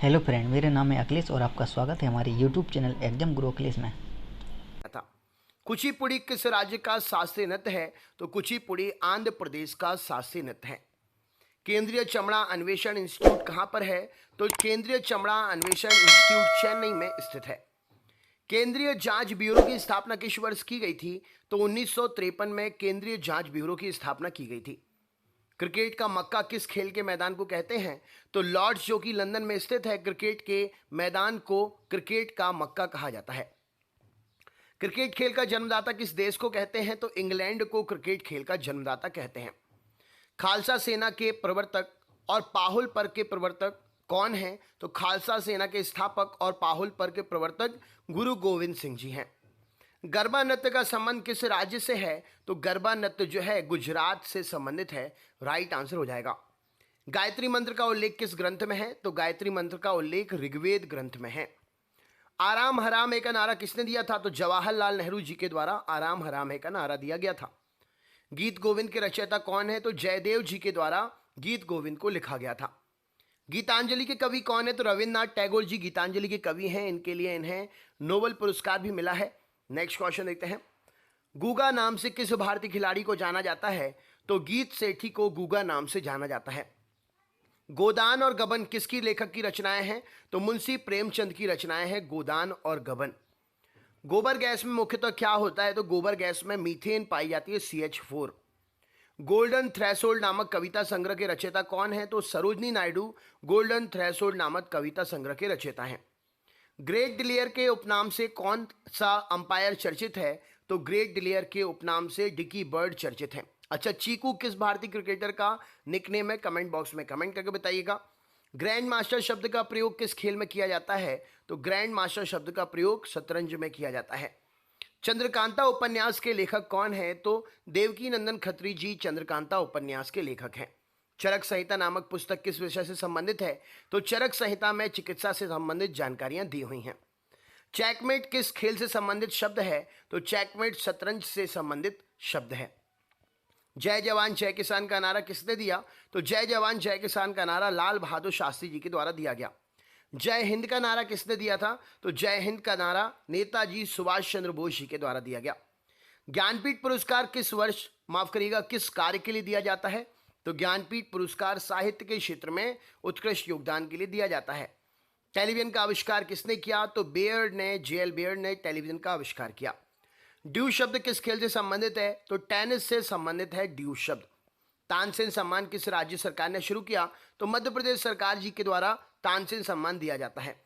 Hello friend, मेरा नाम है अखिलेश और आपका स्वागत है हमारे यूट्यूब चैनल एग्जाम गुरु अखिलेश में। था। कुचिपुड़ी किस राज्य का शास्त्रीय नृत्य है? तो कुचिपुड़ी आंध्र प्रदेश का शास्त्रीय नृत्य है। केंद्रीय चमड़ा अन्वेषण इंस्टीट्यूट कहां पर है? तो केंद्रीय चमड़ा अन्वेषण इंस्टीट्यूट चेन्नई में स्थित है। केंद्रीय जांच ब्यूरो की स्थापना किस वर्ष की गई थी? तो 1953 में केंद्रीय जांच ब्यूरो की स्थापना की गई थी। क्रिकेट का मक्का किस खेल के मैदान को कहते हैं? तो लॉर्ड्स जो कि लंदन में स्थित है, क्रिकेट के मैदान को क्रिकेट का मक्का कहा जाता है। क्रिकेट खेल का जन्मदाता किस देश को कहते हैं? तो इंग्लैंड को क्रिकेट खेल का जन्मदाता कहते हैं। खालसा सेना के प्रवर्तक और पाहुल पर के प्रवर्तक कौन हैं? तो खालसा सेना के स्थापक और पाहुल पर के प्रवर्तक गुरु गोविंद सिंह जी हैं। गरबा नृत्य का संबंध किस राज्य से है? तो गरबा नृत्य जो है गुजरात से संबंधित है। राइट आंसर हो जाएगा। गायत्री मंत्र का उल्लेख किस ग्रंथ में है? तो गायत्री मंत्र का उल्लेख ऋग्वेद ग्रंथ में है। आराम हराम है का नारा किसने दिया था? तो जवाहरलाल नेहरू जी के द्वारा आराम हराम है का नारा दिया गया था। गीत गोविंद के रचयिता कौन है? तो जयदेव जी के द्वारा गीत गोविंद को लिखा गया था। गीतांजलि के कवि कौन है? तो रविन्द्रनाथ टैगोर जी गीतांजलि के कवि हैं। इनके लिए इन्हें नोबेल पुरस्कार भी मिला है। नेक्स्ट क्वेश्चन देखते हैं। गूगा नाम से किस भारतीय खिलाड़ी को जाना जाता है? तो गीत सेठी को गूगा नाम से जाना जाता है। गोदान और गबन किसकी लेखक की रचनाएं हैं? तो मुंशी प्रेमचंद की रचनाएं हैं गोदान और गबन। गोबर गैस में मुख्यतः क्या होता है? तो गोबर गैस में मीथेन पाई जाती है, CH4। गोल्डन थ्रेशोल्ड नामक कविता संग्रह के रचयिता कौन है? तो सरोजनी नायडू गोल्डन थ्रेशोल्ड नामक कविता संग्रह के रचयिता हैं। ग्रेट डिलियर के उपनाम से कौन सा अंपायर चर्चित है? तो ग्रेट डिलियर के उपनाम से डिकी बर्ड चर्चित है। अच्छा, चीकू किस भारतीय क्रिकेटर का निकनेम है? कमेंट बॉक्स में कमेंट करके बताइएगा। ग्रैंड मास्टर शब्द का प्रयोग किस खेल में किया जाता है? तो ग्रैंड मास्टर शब्द का प्रयोग शतरंज में किया जाता है। चंद्रकांता उपन्यास के लेखक कौन है? तो देवकी नंदन खत्री जी चंद्रकांता उपन्यास के लेखक हैं। चरक संहिता नामक पुस्तक किस विषय से संबंधित है? तो चरक संहिता में चिकित्सा से संबंधित जानकारियां दी हुई हैं। चेकमेट किस खेल से संबंधित शब्द है? तो चेकमेट शतरंज से संबंधित शब्द है। जय जवान जय किसान का नारा किसने दिया? तो जय जवान जय किसान का नारा लाल बहादुर शास्त्री जी के द्वारा दिया गया। जय हिंद का नारा किसने दिया था? तो जय हिंद का नारा नेताजी सुभाष चंद्र बोस जी के द्वारा दिया गया। ज्ञानपीठ पुरस्कार किस वर्ष, माफ करिएगा, किस कार्य के लिए दिया जाता है? तो ज्ञानपीठ पुरस्कार साहित्य के क्षेत्र में उत्कृष्ट योगदान के लिए दिया जाता है। टेलीविजन का आविष्कार किसने किया? तो बेयर्ड ने, JL बेयर्ड ने टेलीविजन का आविष्कार किया। ड्यू शब्द किस खेल से संबंधित है? तो टेनिस से संबंधित है ड्यू शब्द। तानसेन सम्मान किस राज्य सरकार ने शुरू किया? तो मध्य प्रदेश सरकार जी के द्वारा तानसेन सम्मान दिया जाता है।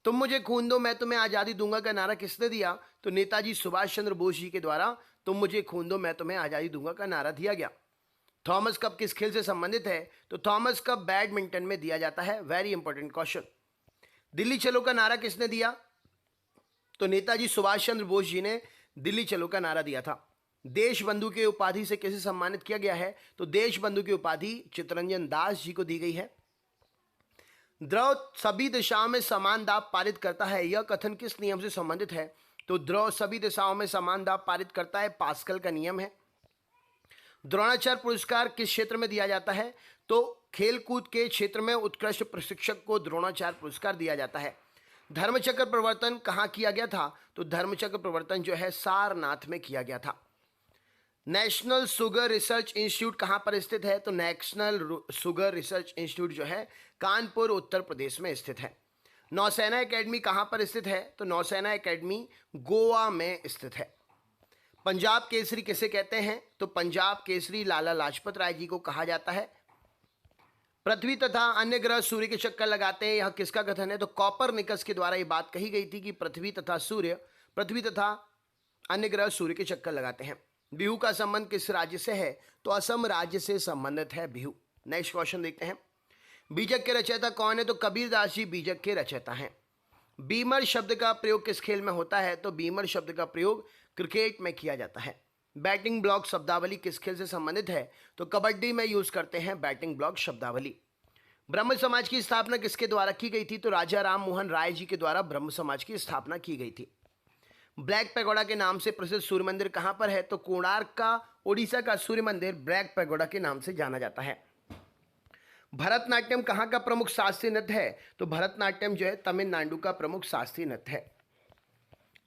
तुम मुझे खून दो मैं तुम्हें आज़ादी दूंगा का नारा किसने दिया? तो नेताजी सुभाष चंद्र बोस जी के द्वारा तुम मुझे खून दो मैं तुम्हें आज़ादी दूंगा का नारा दिया गया। थॉमस कप किस खेल से संबंधित है? तो थॉमस कप बैडमिंटन में दिया जाता है। Very important question. दिल्ली चलो का नारा किसने दिया? तो नेताजी सुभाष चंद्र बोस जी ने दिल्ली चलो का नारा दिया था। देश बंधु के उपाधि से किसे सम्मानित किया गया है? तो देश बंधु की उपाधि चित्तरंजन दास जी को दी गई है। द्रव सभी दिशाओं में समान दाब पारित करता है, यह कथन किस नियम से संबंधित है? तो द्रव सभी दिशाओं में समान दाब पारित करता है, पास्कल का नियम है। द्रोणाचार्य पुरस्कार किस क्षेत्र में दिया जाता है? तो खेलकूद के क्षेत्र में उत्कृष्ट प्रशिक्षक को द्रोणाचार्य पुरस्कार दिया जाता है। धर्मचक्र प्रवर्तन कहाँ किया गया था? तो धर्मचक्र प्रवर्तन जो है सारनाथ में किया गया था। नेशनल शुगर रिसर्च इंस्टीट्यूट कहाँ पर स्थित है? तो नेशनल शुगर रिसर्च इंस्टीट्यूट जो है कानपुर उत्तर प्रदेश में स्थित है। नौसेना एकेडमी कहाँ पर स्थित है? तो नौसेना एकेडमी गोवा में स्थित है। पंजाब केसरी किसे कहते हैं? तो पंजाब केसरी लाला लाजपत राय जी को कहा जाता है। पृथ्वी तथा अन्य ग्रह सूर्य के चक्कर लगाते हैं, यह किसका कथन है? तो कॉपरनिकस के द्वारा यह बात कही गई थी कि पृथ्वी तथा अन्य ग्रह सूर्य के चक्कर लगाते हैं। बिहू का संबंध किस राज्य से है? तो असम राज्य से संबंधित है बिहू। नेक्स्ट क्वेश्चन देखते हैं। बीजक के रचयिता कौन है? तो कबीरदास जी बीजक के रचयिता हैं। बीमर शब्द का प्रयोग किस खेल में होता है? तो बीमर शब्द का प्रयोग क्रिकेट में किया जाता है। बैटिंग ब्लॉक शब्दावली किस खेल से संबंधित है? तो कबड्डी में यूज करते हैं बैटिंग ब्लॉक शब्दावली। ब्रह्म समाज की स्थापना किसके द्वारा की गई थी? तो राजा राम मोहन राय जी के द्वारा ब्रह्म समाज की स्थापना की गई थी। ब्लैक पैगोडा के नाम से प्रसिद्ध सूर्य मंदिर कहां पर है? तो कोणार्क का, उड़ीसा का सूर्य मंदिर ब्लैक पैगोडा के नाम से जाना जाता है। भरतनाट्यम कहाँ का प्रमुख शास्त्रीय नृत्य है? तो भरतनाट्यम जो है तमिलनाडु का प्रमुख शास्त्रीय नृत्य है।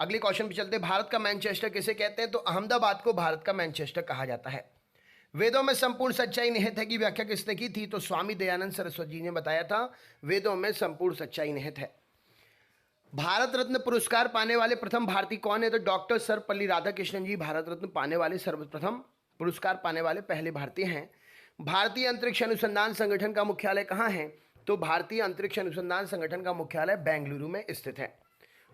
अगले क्वेश्चन पे चलते हैं। भारत का मैनचेस्टर किसे कहते हैं? तो अहमदाबाद को भारत का मैनचेस्टर कहा जाता है। वेदों में संपूर्ण सच्चाई निहित है की व्याख्या किसने की थी? तो स्वामी दयानंद सरस्वती जी ने बताया था, वेदों में संपूर्ण सच्चाई निहित है। भारत रत्न पुरस्कार पाने वाले प्रथम भारतीय कौन है? तो डॉक्टर सर्वपल्ली राधाकृष्णन जी भारत रत्न पाने वाले सर्वप्रथम पुरस्कार पाने वाले पहले भारतीय हैं। भारतीय अंतरिक्ष अनुसंधान संगठन का मुख्यालय कहाँ है? तो भारतीय अंतरिक्ष अनुसंधान संगठन का मुख्यालय बेंगलुरु में स्थित है।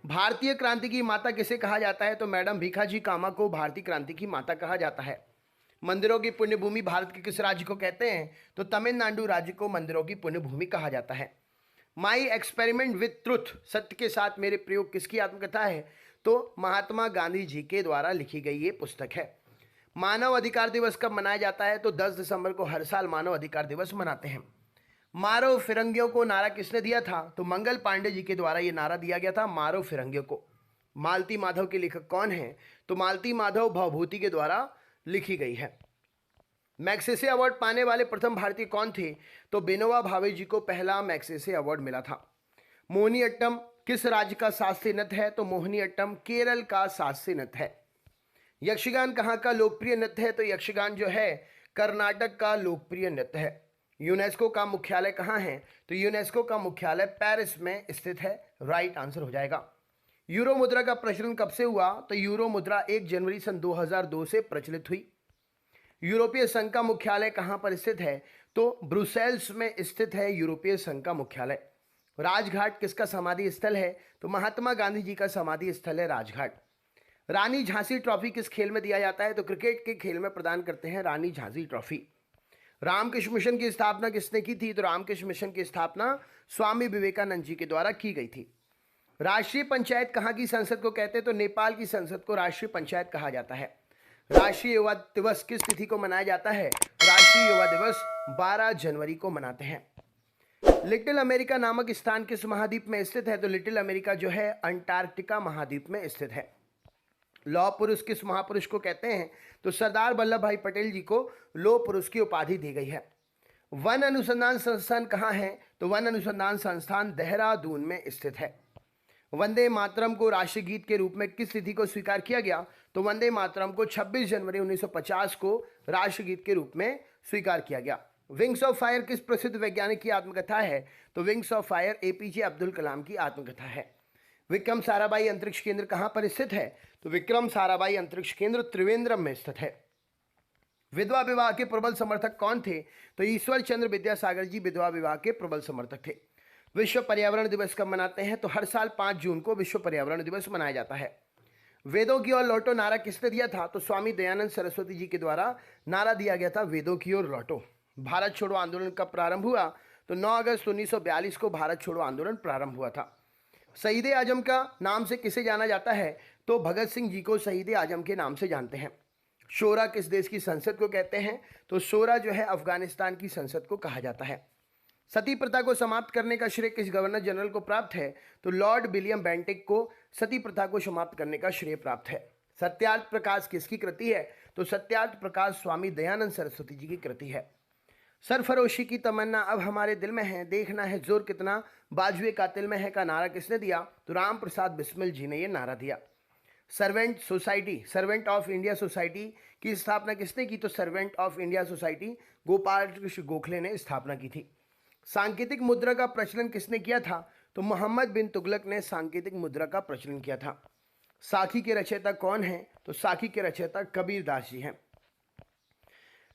भारतीय क्रांति की माता किसे कहा जाता है? तो मैडम भीखाजी कामा को भारतीय क्रांति की माता कहा जाता है। मंदिरों की पुण्यभूमि भारत के किस राज्य को कहते हैं? तो तमिलनाडु राज्य को मंदिरों की पुण्यभूमि कहा जाता है। माई एक्सपेरिमेंट विथ ट्रुथ, सत्य के साथ मेरे प्रयोग, किसकी आत्मकथा है? तो महात्मा गांधी जी के द्वारा लिखी गई ये पुस्तक है। मानव अधिकार दिवस कब मनाया जाता है? तो 10 दिसंबर को हर साल मानव अधिकार दिवस मनाते हैं। मारो फिरंगियों को नारा किसने दिया था? तो मंगल पांडे जी के द्वारा ये नारा दिया गया था, मारो फिरंगियों को। मालती माधव के लेखक कौन है? तो मालती माधव भवभूति के द्वारा लिखी गई है। मैग्सेसे अवार्ड पाने वाले प्रथम भारतीय कौन थे? तो विनोबा भावे जी को पहला मैग्सेसे अवार्ड मिला था। मोहिनीअट्टम किस राज्य का शास्त्रीय नृत्य है? तो मोहिनीअट्टम केरल का शास्त्रीय नृत्य है। यक्षगान कहाँ का लोकप्रिय नृत्य है? तो यक्षगान जो है कर्नाटक का लोकप्रिय नृत्य है। यूनेस्को का मुख्यालय कहाँ है? तो यूनेस्को का मुख्यालय पेरिस में स्थित है। राइट आंसर हो जाएगा। यूरो मुद्रा का प्रचलन कब से हुआ? तो यूरो मुद्रा 1 जनवरी सन 2002 से प्रचलित हुई। यूरोपीय संघ का मुख्यालय कहाँ पर स्थित है? तो ब्रुसेल्स में स्थित है यूरोपीय संघ का मुख्यालय। राजघाट किसका समाधि स्थल है? तो महात्मा गांधी जी का समाधि स्थल है राजघाट। रानी झांसी ट्रॉफी किस खेल में दिया जाता है? तो क्रिकेट के खेल में प्रदान करते हैं रानी झांसी ट्रॉफी। रामकृष्ण मिशन की स्थापना किसने की थी? तो रामकृष्ण मिशन की स्थापना स्वामी विवेकानंद जी के द्वारा की गई थी। राष्ट्रीय पंचायत कहाँ की संसद को कहते हैं? तो नेपाल की संसद को राष्ट्रीय पंचायत कहा जाता है। राष्ट्रीय युवा दिवस किस तिथि को मनाया जाता है? राष्ट्रीय युवा दिवस 12 जनवरी को मनाते हैं। लिटिल अमेरिका नामक स्थान किस महाद्वीप में स्थित है? तो लिटिल अमेरिका जो है अंटार्कटिका महाद्वीप में स्थित है। लौह पुरुष किस महापुरुष को कहते हैं? तो सरदार वल्लभ भाई पटेल जी को लौह पुरुष की उपाधि दी गई है। वन अनुसंधान संस्थान कहाँ है? तो वन अनुसंधान संस्थान देहरादून में स्थित है। वंदे मातरम को राष्ट्रीय गीत के रूप में किस तिथि को स्वीकार किया गया? तो वंदे मातरम को 26 जनवरी 1950 को राष्ट्रीय गीत के रूप में स्वीकार किया गया। विंग्स ऑफ फायर किस प्रसिद्ध वैज्ञानिक की आत्मकथा है? तो wings of fire A P J Abdul Kalam की आत्मकथा है। विक्रम साराभाई अंतरिक्ष केंद्र कहाँ पर स्थित है? तो विक्रम साराभाई अंतरिक्ष केंद्र त्रिवेंद्रम में स्थित है। विधवा विवाह के प्रबल समर्थक कौन थे? तो ईश्वर चंद्र विद्यासागर जी विधवा विवाह के प्रबल समर्थक थे। विश्व पर्यावरण दिवस कब मनाते हैं? तो हर साल 5 जून को विश्व पर्यावरण दिवस मनाया जाता है। वेदों की ओर लौटो नारा किसने दिया था? तो स्वामी दयानंद सरस्वती जी के द्वारा नारा दिया गया था, वेदों की ओर लौटो। भारत छोड़ो आंदोलन कब प्रारंभ हुआ? तो 9 अगस्त 1942 को भारत छोड़ो आंदोलन प्रारंभ हुआ था। शहीद आजम का नाम से किसे जाना जाता है? तो भगत सिंह जी को शहीद आजम के नाम से जानते हैं। शोरा किस देश की संसद को कहते हैं? तो शोरा जो है अफगानिस्तान की संसद को कहा जाता है। सती प्रथा को समाप्त करने का श्रेय किस गवर्नर जनरल को प्राप्त है? तो लॉर्ड विलियम बेंटिक को सती प्रथा को समाप्त करने का श्रेय प्राप्त है। सत्यार्थ प्रकाश किसकी कृति है? तो सत्यार्थ प्रकाश स्वामी दयानंद सरस्वती जी की कृति है। सरफरोशी की तमन्ना अब हमारे दिल में है, देखना है जोर कितना बाजुए कातिल में है का नारा किसने दिया? तो राम प्रसाद बिस्मिल जी ने यह नारा दिया। Servant society, servant of India society की स्थापना किसने की? तो servant of India society Gopal Krishna Gokhale ने स्थापना की थी। सांकेतिक मुद्रा का प्रचलन किसने किया था? तो मोहम्मद बिन तुगलक ने सांकेतिक मुद्रा का प्रचलन किया था। साखी के रचयिता कौन है? तो साखी के रचयिता कबीर दास जी हैं।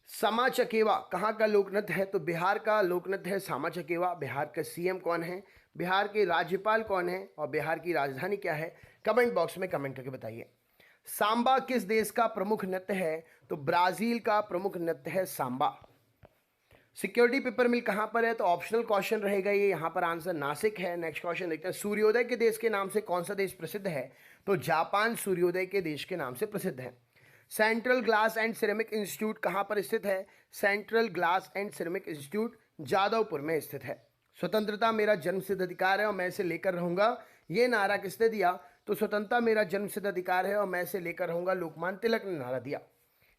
सामा चकेवा कहाँ का लोक नृत्य है? तो बिहार का लोक नृत्य है सामा चकेवा। बिहार का सीएम कौन है? बिहार के राज्यपाल कौन है? और बिहार की राजधानी क्या है? कमेंट बॉक्स में कमेंट करके बताइए। सांबा किस देश का प्रमुख नृत्य है? तो ब्राजील का प्रमुख नृत्य है सांबा। सिक्योरिटी पेपर मिल कहाँ पर है? तो ऑप्शनल क्वेश्चन रहेगा ये, यहाँ पर आंसर नासिक है। नेक्स्ट क्वेश्चन देखते हैं। सूर्योदय के देश के नाम से कौन सा देश प्रसिद्ध है? तो जापान सूर्योदय के देश के नाम से प्रसिद्ध है। Central glass and ceramic institute कहाँ पर स्थित है? Central glass and ceramic institute Jadavpur में स्थित है। स्वतंत्रता मेरा जन्मसिद्ध अधिकार है और मैं इसे लेकर रहूंगा, ये नारा किसने दिया? तो स्वतंत्रता मेरा जन्मसिद्ध अधिकार है और मैं इसे लेकर रहूंगा, लोकमान्य तिलक ने नारा दिया।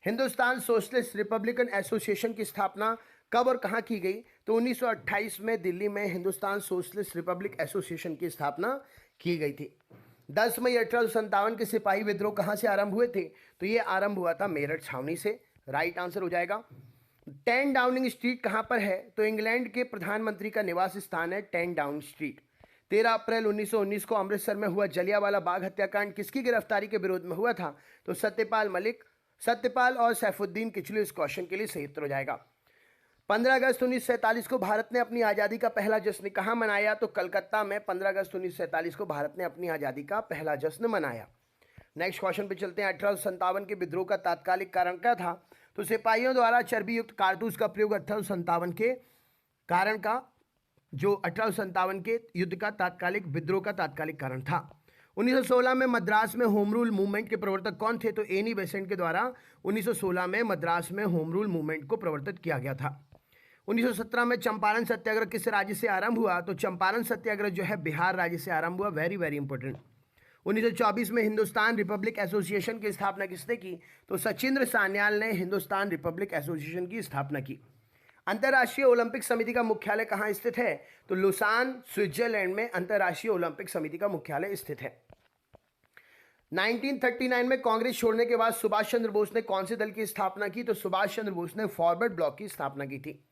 हिंदुस्तान सोशलिस्ट रिपब्लिकन एसोसिएशन की स्थापना कब और कहाँ की गई? तो 1928 में दिल्ली में हिंदुस्तान सोशलिस्ट रिपब्लिक एसोसिएशन की स्थापना की गई थी। 10 मई 1857 के सिपाही विद्रोह कहाँ से आरंभ हुए थे? तो ये आरंभ हुआ था मेरठ छावनी से। राइट आंसर हो जाएगा। 10 डाउनिंग स्ट्रीट कहाँ पर है? तो इंग्लैंड के प्रधानमंत्री का निवास स्थान है 10 डाउनिंग स्ट्रीट। 13 अप्रैल 1919 को अमृतसर में हुआ जलियांवाला बाग हत्याकांड किसकी गिरफ्तारी के विरोध में हुआ था? तो सत्यपाल और सैफुद्दीन किचलू इस क्वेश्चन के लिए सही उत्तर हो जाएगा। 15 अगस्त 1947 को भारत ने अपनी आज़ादी का पहला जश्न कहाँ मनाया? तो कलकत्ता में 15 अगस्त 1947 को भारत ने अपनी आज़ादी का पहला जश्न मनाया। नेक्स्ट क्वेश्चन पे चलते हैं। 1857 के विद्रोह का तात्कालिक कारण क्या था? तो सिपाहियों द्वारा चर्बी युक्त कारतूस का प्रयोग 1857 के कारण का जो 1857 के युद्ध का तात्कालिक विद्रोह का तात्कालिक कारण था। 1916 में मद्रास में होम रूल मूवमेंट के प्रवर्तक कौन थे? तो एनी बेसेंट के द्वारा 1916 में मद्रास में होम रूल मूवमेंट को प्रवर्तित किया गया था। 1917 में चंपारण सत्याग्रह किस राज्य से आरंभ हुआ? तो चंपारण सत्याग्रह जो है बिहार राज्य से आरंभ हुआ। Very very important. 1924 में हिंदुस्तान रिपब्लिक एसोसिएशन की स्थापना किसने की? तो सचिंद्र सान्याल ने हिंदुस्तान रिपब्लिक एसोसिएशन की स्थापना की। अंतर्राष्ट्रीय ओलंपिक समिति का मुख्यालय कहाँ स्थित है? तो लुसान स्विट्जरलैंड में अंतर्राष्ट्रीय ओलंपिक समिति का मुख्यालय स्थित है। 1939 में कांग्रेस छोड़ने के बाद सुभाष चंद्र बोस ने कौन से दल की स्थापना की? तो सुभाष चंद्र बोस ने फॉरवर्ड ब्लॉक की स्थापना की थी।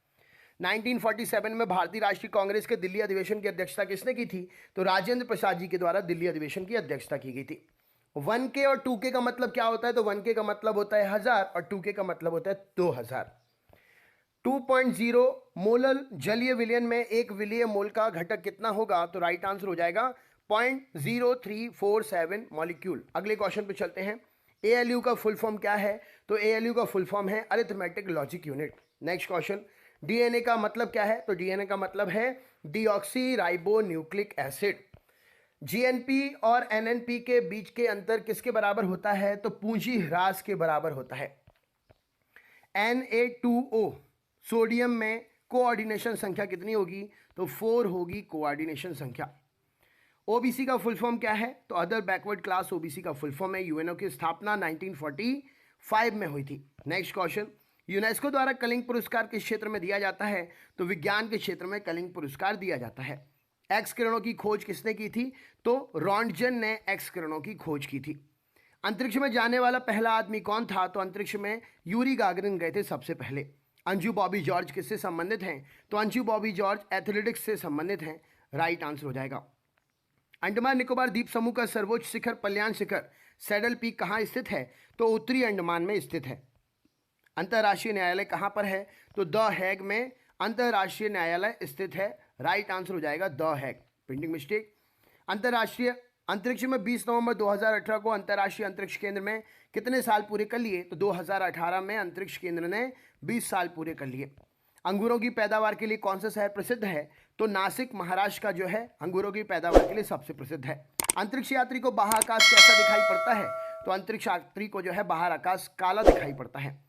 1947 में भारतीय राष्ट्रीय कांग्रेस के दिल्ली अधिवेशन की अध्यक्षता किसने की थी? तो राजेंद्र प्रसाद जी के द्वारा दिल्ली अधिवेशन की अध्यक्षता की गई थी। 1K और 2K का मतलब क्या होता है? तो 1K का मतलब होता है 1000 और 2K का मतलब होता है 2000। 2.0 मोलल जलीय विलयन में एक विलीय मोल का घटक कितना होगा? तो राइट आंसर हो जाएगा 0.0347 मॉलिक्यूल। अगले क्वेश्चन पे चलते हैं। ALU का फुल फॉर्म क्या है? तो ALU का फुल फॉर्म है arithmetic logic unit. Next question. DNA का मतलब क्या है? तो DNA का मतलब है deoxy ribo nucleic acid. GNP और NNP के बीच के अंतर किसके बराबर होता है? तो पूंजी ह्रास के बराबर होता है। Na2O सोडियम में कोऑर्डिनेशन संख्या कितनी होगी? तो 4 होगी कोऑर्डिनेशन संख्या। OBC का फुल फॉर्म क्या है? तो अदर बैकवर्ड क्लास OBC का फुल फॉर्म है। UNO की स्थापना 1945 में हुई थी। Next question. यूनेस्को द्वारा कलिंग पुरस्कार किस क्षेत्र में दिया जाता है? तो विज्ञान के क्षेत्र में कलिंग पुरस्कार दिया जाता है। एक्स किरणों की खोज किसने की थी? तो रॉन्टजन ने एक्स किरणों की खोज की थी। अंतरिक्ष में जाने वाला पहला आदमी कौन था? तो अंतरिक्ष में यूरी गागरिन गए थे सबसे पहले। अंजू बॉबी जॉर्ज किससे संबंधित हैं? तो अंजू बॉबी जॉर्ज एथलेटिक्स से संबंधित हैं। राइट आंसर हो जाएगा। अंडमान निकोबार द्वीप समूह का सर्वोच्च शिखर पल्यान शिखर सैडल पीक कहाँ स्थित है? तो उत्तरी अंडमान में स्थित है। अंतर्राष्ट्रीय न्यायालय कहाँ पर है? तो द हैग में अंतर्राष्ट्रीय न्यायालय स्थित है। राइट आंसर हो जाएगा द हैग। Printing mistake. अंतर्राष्ट्रीय अंतरिक्ष में 20 नवंबर 2018 को अंतर्राष्ट्रीय अंतरिक्ष केंद्र में कितने साल पूरे कर लिए? तो 2018 में अंतरिक्ष केंद्र ने 20 साल पूरे कर लिए। अंगूरों की पैदावार के लिए कौन सा शहर प्रसिद्ध है? तो नासिक महाराष्ट्र का जो है अंगूरों की पैदावार के लिए सबसे प्रसिद्ध है। अंतरिक्ष यात्री को बाहर आकाश कैसा दिखाई पड़ता है? तो अंतरिक्ष यात्री को जो है बाहर आकाश काला दिखाई पड़ता है।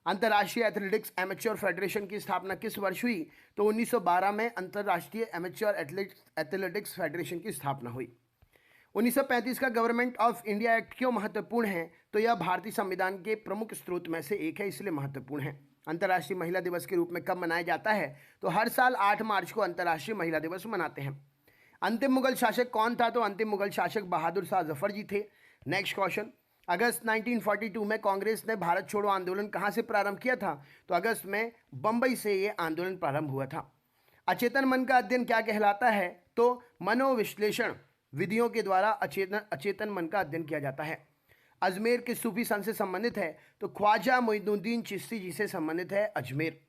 अंतर्राष्ट्रीय एथलेटिक्स एमेच्योर फेडरेशन की स्थापना किस वर्ष हुई? तो 1912 में अंतर्राष्ट्रीय एमेच्योर एथलेटिक्स फेडरेशन की स्थापना हुई। 1935 का गवर्नमेंट ऑफ इंडिया एक्ट क्यों महत्वपूर्ण है? तो यह भारतीय संविधान के प्रमुख स्रोत में से एक है, इसलिए महत्वपूर्ण है। अंतर्राष्ट्रीय महिला दिवस के रूप में कब मनाया जाता है? तो हर साल 8 मार्च को अंतर्राष्ट्रीय महिला दिवस मनाते हैं। अंतिम मुगल शासक कौन था? तो अंतिम मुगल शासक बहादुर शाह जफर जी थे। Next question. अगस्त 1942 में कांग्रेस ने भारत छोड़ो आंदोलन कहां से प्रारंभ किया था? तो अगस्त में बंबई से यह आंदोलन प्रारंभ हुआ था। अचेतन मन का अध्ययन क्या कहलाता है? तो मनोविश्लेषण विधियों के द्वारा अचेतन मन का अध्ययन किया जाता है। अजमेर के सूफी संत से संबंधित है? तो ख्वाजा मोइनुद्दीन चिश्ती जी से संबंधित है अजमेर।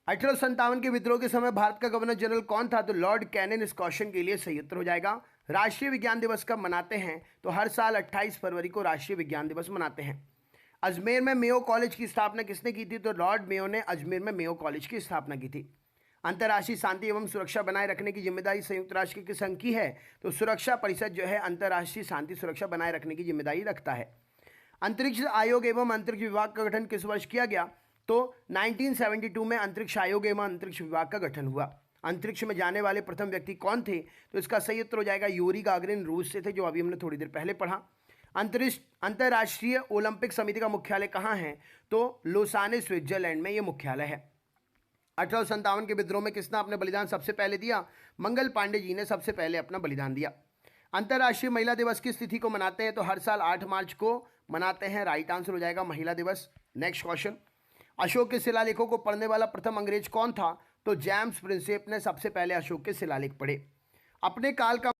1857 के विद्रोह के समय भारत का गवर्नर जनरल कौन था? तो लॉर्ड कैनिंग। इस क्वेश्चन के लिए सही उत्तर हो जाएगा। राष्ट्रीय विज्ञान दिवस कब मनाते हैं? तो हर साल 28 फरवरी को राष्ट्रीय विज्ञान दिवस मनाते हैं। अजमेर में मेयो कॉलेज की स्थापना किसने की थी? तो लॉर्ड मेयो ने अजमेर में मेयो कॉलेज की स्थापना की थी। अंतर्राष्ट्रीय शांति एवं सुरक्षा बनाए रखने की जिम्मेदारी संयुक्त राष्ट्र की संघ की है? तो सुरक्षा परिषद जो है अंतर्राष्ट्रीय शांति सुरक्षा बनाए रखने की जिम्मेदारी रखता है। अंतरिक्ष आयोग एवं अंतरिक्ष विभाग का गठन किस वर्ष किया गया? तो 1972 में अंतरिक्ष आयोग एवं अंतरिक्ष विभाग का गठन हुआ। अंतरिक्ष में जाने वाले प्रथम व्यक्ति कौन थे? तो इसका सही उत्तर हो जाएगा यूरी गागरिन, रूस से थे, जो अभी हमने थोड़ी देर पहले पढ़ा। अंतर्राष्ट्रीय ओलंपिक समिति का मुख्यालय कहाँ है? तो लोसाने स्विट्जरलैंड में ये मुख्यालय है। 1857 के विद्रोह में किसने अपने बलिदान सबसे पहले दिया? मंगल पांडे जी ने सबसे पहले अपना बलिदान दिया। अंतर्राष्ट्रीय महिला दिवस किस तिथि को मनाते हैं? तो हर साल 8 मार्च को मनाते हैं। राइट आंसर हो जाएगा महिला दिवस। नेक्स्ट क्वेश्चन, अशोक के शिलालेखों को पढ़ने वाला प्रथम अंग्रेज कौन था? तो जेम्स प्रिंसेप ने सबसे पहले अशोक के शिलालेख पढ़े। अपने काल का